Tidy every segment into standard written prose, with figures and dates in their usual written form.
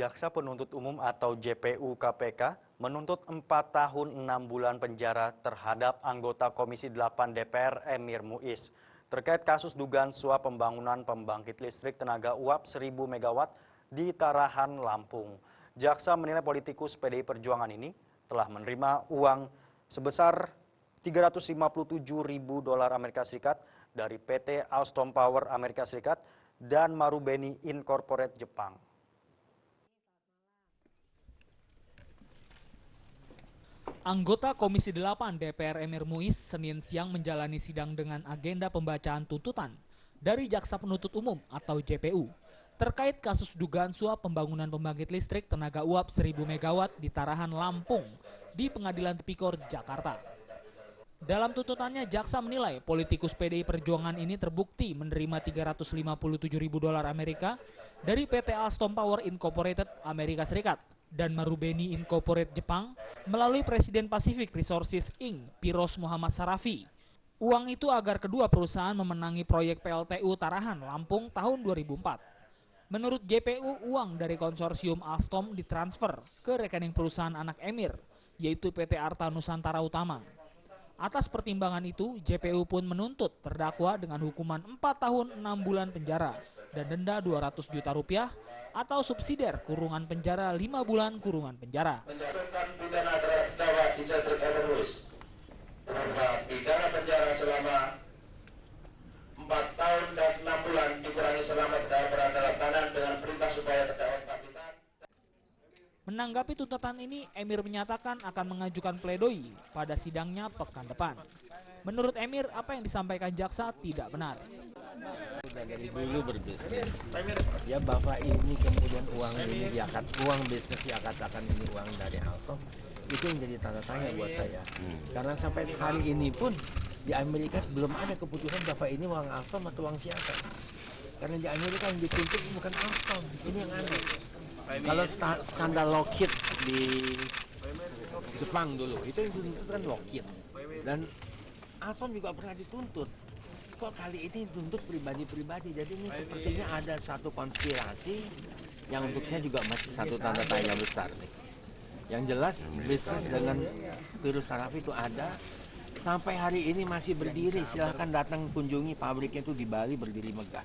Jaksa Penuntut Umum atau JPU KPK menuntut 4 tahun 6 bulan penjara terhadap anggota Komisi 8 DPR Emir Muiz terkait kasus dugaan suap pembangunan pembangkit listrik tenaga uap 1000 MW di Tarahan, Lampung. Jaksa menilai politikus PDI Perjuangan ini telah menerima uang sebesar 357.000 dolar Amerika Serikat dari PT Alstom Power Amerika Serikat dan Marubeni Incorporate Jepang. Anggota Komisi 8 DPR Emir Muiz Senin siang menjalani sidang dengan agenda pembacaan tuntutan dari Jaksa Penuntut Umum atau JPU terkait kasus dugaan suap pembangunan pembangkit listrik tenaga uap 1000 MW di Tarahan, Lampung di Pengadilan Tipikor, Jakarta. Dalam tuntutannya, Jaksa menilai politikus PDI Perjuangan ini terbukti menerima 357.000 dolar Amerika dari PT Alstom Power Incorporated Amerika Serikat dan Marubeni Incorporate Jepang melalui Presiden Pacific Resources Inc. Piros Muhammad Sarafi. Uang itu agar kedua perusahaan memenangi proyek PLTU Tarahan, Lampung tahun 2004. Menurut JPU, uang dari konsorsium Alstom ditransfer ke rekening perusahaan anak Emir, yaitu PT Arta Nusantara Utama. Atas pertimbangan itu, JPU pun menuntut terdakwa dengan hukuman 4 tahun 6 bulan penjara dan denda 200 juta rupiah atau subsidiar kurungan penjara 5 bulan kurungan penjara. Menjatuhkan pidana terhadap terdakwa Richard Emir Muiz berupa pidana penjara selama 4 tahun dan 6 bulan dikurangi selama terdakwa berada dalam tahanan dengan perintah supaya terdakwa tetap ditahan. Menanggapi tuntutan ini, Emir menyatakan akan mengajukan pledoi pada sidangnya pekan depan. Menurut Emir, apa yang disampaikan jaksa tidak benar. Sudah dari dulu berbisnis. Ya bapak ini kemudian uang ini diangkat, uang bisnis diangkat-akan ini uang dari Alstom. Itu yang jadi tanda tanya buat saya. Karena sampai hari ini pun di Amerika belum ada keputusan bapak ini uang Alstom atau uang siapa. Karena di Amerika yang dituntut bukan Alstom. Ini yang aneh. Kalau skandal Lockheed di Jepang dulu, itu yang dituntut kan Lockheed. Dan Alstom juga pernah dituntut. Kok kali ini dituntut pribadi-pribadi. Jadi ini sepertinya ada satu konspirasi yang untuk saya juga masih satu tanda tanya besar nih. Yang jelas bisnis dengan Piros Sarafi itu ada. Sampai hari ini masih berdiri. Silahkan datang kunjungi pabriknya itu di Bali, berdiri megah.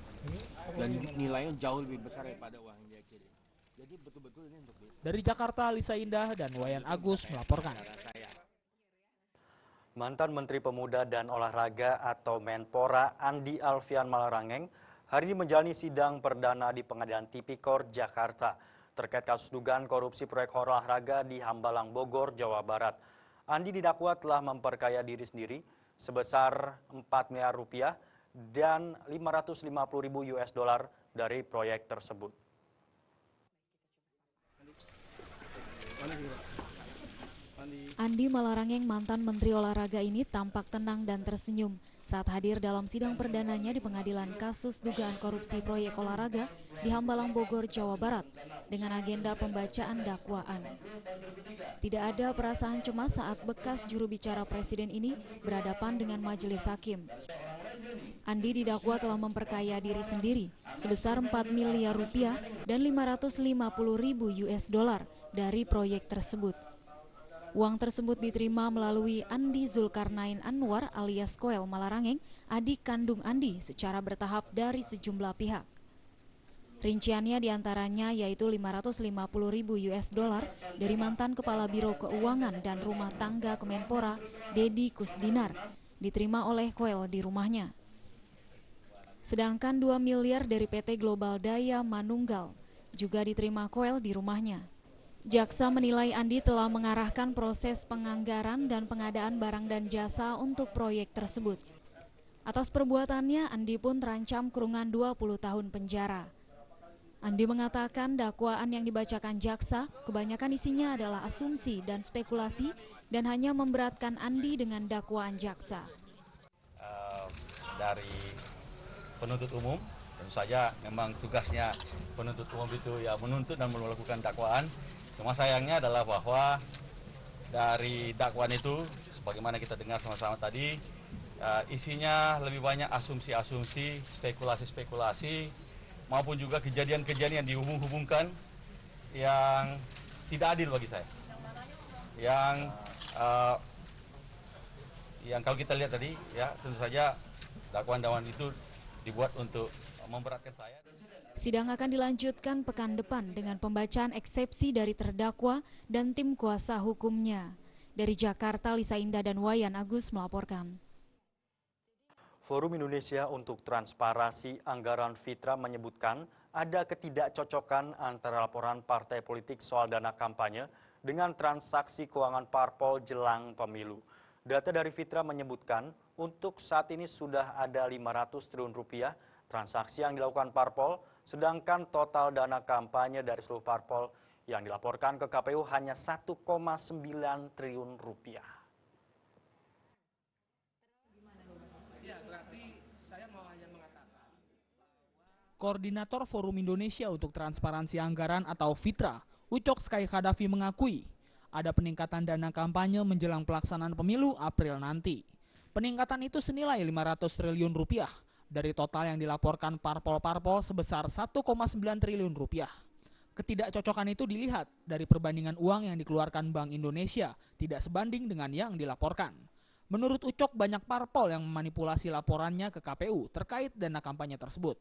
Dan nilainya jauh lebih besar daripada uang yang dia kirim. Jadi betul-betul ini untuk bisnis. Dari Jakarta, Lisa Indah dan Wayan Agus melaporkan. Mantan Menteri Pemuda dan Olahraga atau Menpora Andi Alfian Malarangeng hari ini menjalani sidang perdana di Pengadilan Tipikor, Jakarta terkait kasus dugaan korupsi proyek olahraga di Hambalang, Bogor, Jawa Barat. Andi didakwa telah memperkaya diri sendiri sebesar 4 miliar rupiah dan 550.000 US dollar dari proyek tersebut. Andi Malarangeng, mantan Menteri Olahraga ini tampak tenang dan tersenyum saat hadir dalam sidang perdananya di Pengadilan Kasus Dugaan Korupsi Proyek Olahraga di Hambalang, Bogor, Jawa Barat dengan agenda pembacaan dakwaan. Tidak ada perasaan cemas saat bekas juru bicara Presiden ini berhadapan dengan majelis hakim. Andi didakwa telah memperkaya diri sendiri sebesar 4 miliar rupiah dan 550.000 US dollar dari proyek tersebut. Uang tersebut diterima melalui Andi Zulkarnain Anwar alias Koel Malarangeng, adik kandung Andi, secara bertahap dari sejumlah pihak. Rinciannya diantaranya yaitu 550.000 US dollar dari mantan Kepala Biro Keuangan dan Rumah Tangga Kemenpora, Dedi Kusdinar, diterima oleh Koel di rumahnya. Sedangkan 2 miliar dari PT Global Daya Manunggal juga diterima Koel di rumahnya. Jaksa menilai Andi telah mengarahkan proses penganggaran dan pengadaan barang dan jasa untuk proyek tersebut. Atas perbuatannya, Andi pun terancam kurungan 20 tahun penjara. Andi mengatakan dakwaan yang dibacakan jaksa kebanyakan isinya adalah asumsi dan spekulasi dan hanya memberatkan Andi dengan dakwaan jaksa. Dari penuntut umum, tentu saja memang tugasnya penuntut umum itu ya menuntut dan melakukan dakwaan. Cuma sayangnya adalah bahwa dari dakwaan itu, sebagaimana kita dengar sama-sama tadi, isinya lebih banyak asumsi-asumsi, spekulasi-spekulasi, maupun juga kejadian-kejadian yang dihubung-hubungkan yang tidak adil bagi saya. Yang kalau kita lihat tadi, ya tentu saja dakwaan-dakwaan itu dibuat untuk memberatkan saya. Sidang akan dilanjutkan pekan depan dengan pembacaan eksepsi dari terdakwa dan tim kuasa hukumnya. Dari Jakarta, Lisa Indah dan Wayan Agus melaporkan. Forum Indonesia untuk Transparansi Anggaran Fitra menyebutkan ada ketidakcocokan antara laporan partai politik soal dana kampanye dengan transaksi keuangan parpol jelang pemilu. Data dari Fitra menyebutkan untuk saat ini sudah ada 500 triliun rupiah transaksi yang dilakukan parpol, sedangkan total dana kampanye dari seluruh parpol yang dilaporkan ke KPU hanya 1,9 triliun rupiah. Koordinator Forum Indonesia untuk Transparansi Anggaran atau FITRA, Ucok Sky Khadafi mengakui ada peningkatan dana kampanye menjelang pelaksanaan pemilu April nanti. Peningkatan itu senilai 500 triliun rupiah dari total yang dilaporkan parpol-parpol sebesar 1,9 triliun rupiah. Ketidakcocokan itu dilihat dari perbandingan uang yang dikeluarkan Bank Indonesia tidak sebanding dengan yang dilaporkan. Menurut Ucok, banyak parpol yang memanipulasi laporannya ke KPU terkait dana kampanye tersebut.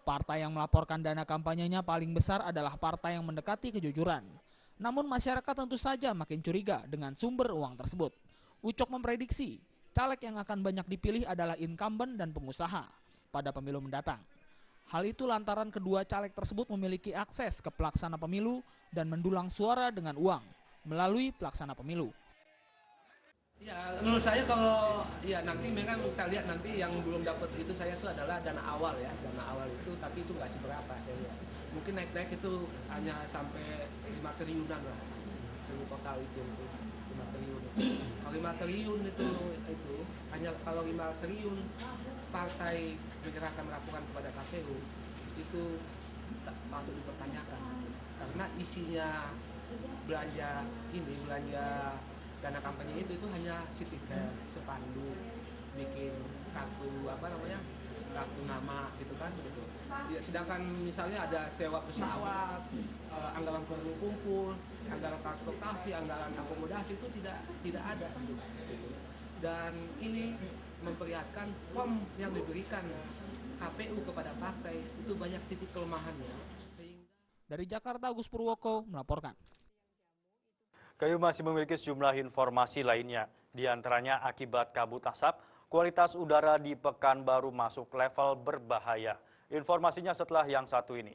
Partai yang melaporkan dana kampanyenya paling besar adalah partai yang mendekati kejujuran. Namun masyarakat tentu saja makin curiga dengan sumber uang tersebut. Ucok memprediksi, caleg yang akan banyak dipilih adalah incumbent dan pengusaha pada pemilu mendatang. Hal itu lantaran kedua caleg tersebut memiliki akses ke pelaksana pemilu dan mendulang suara dengan uang melalui pelaksana pemilu. Ya, menurut saya kalau ya nanti memang kita lihat nanti yang belum dapat itu saya itu adalah dana awal ya, dana awal itu, tapi itu nggak seberapa saya lihat. Mungkin naik itu hanya sampai 5 triliunan lah, seluruh total itu 5 triliun. Kalau 5 triliun itu hanya kalau 5 triliun partai menyerahkan laporan kepada KPU itu patut dipertanyakan karena isinya belanja dana kampanye itu hanya stiker, spanduk, bikin kartu kartu nama gitu kan begitu. Ya, sedangkan misalnya ada sewa pesawat, anggaran kumpul, anggaran transportasi, anggaran akomodasi itu tidak ada gitu. Dan ini memperlihatkan form yang diberikan KPU kepada partai itu banyak titik kelemahannya. Dari Jakarta, Agus Purwoko melaporkan. KPU masih memiliki sejumlah informasi lainnya, di antaranya akibat kabut asap, kualitas udara di Pekanbaru masuk level berbahaya. Informasinya setelah yang satu ini.